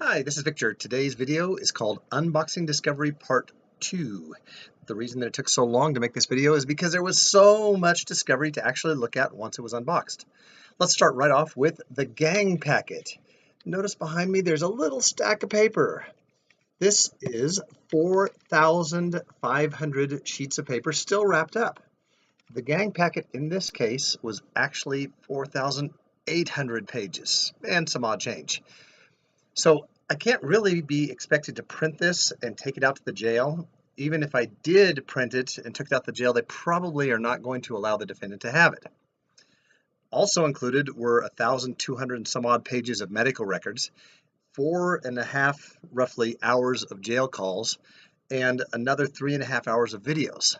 Hi, this is Victor. Today's video is called Unboxing Discovery Part 2. The reason that it took so long to make this video is because there was so much discovery to actually look at once it was unboxed. Let's start right off with the gang packet. Notice behind me there's a little stack of paper. This is 4,500 sheets of paper still wrapped up. The gang packet in this case was actually 4,800 pages and some odd change. So I can't really be expected to print this and take it out to the jail. Even if I did print it and took it out to the jail, they probably are not going to allow the defendant to have it. Also included were 1,200 and some odd pages of medical records, 4.5 roughly hours of jail calls, and another 3.5 hours of videos.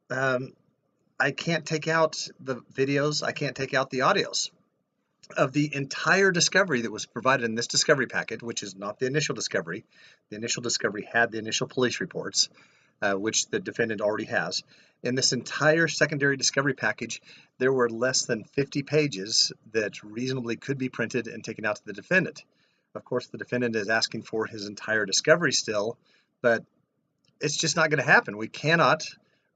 I can't take out the videos, I can't take out the audios. Of the entire discovery that was provided in this discovery packet, which is not the initial discovery had the initial police reports, which the defendant already has. In this entire secondary discovery package, there were less than 50 pages that reasonably could be printed and taken out to the defendant. Of course, the defendant is asking for his entire discovery still, but it's just not going to happen. We cannot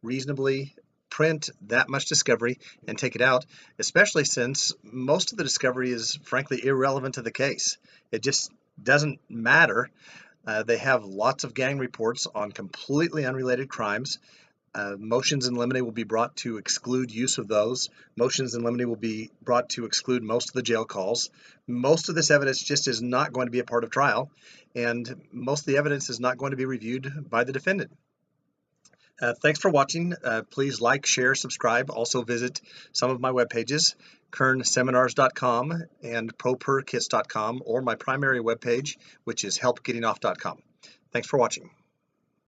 reasonably print that much discovery and take it out, especially since most of the discovery is frankly irrelevant to the case. It just doesn't matter. They have lots of gang reports on completely unrelated crimes. Motions in limine will be brought to exclude use of those. Motions in limine will be brought to exclude most of the jail calls. Most of this evidence just is not going to be a part of trial, and most of the evidence is not going to be reviewed by the defendant. Thanks for watching. Please like, share, subscribe. Also visit some of my web pages, kernseminars.com and properkits.com, or my primary web page, which is helpgettingoff.com. Thanks for watching.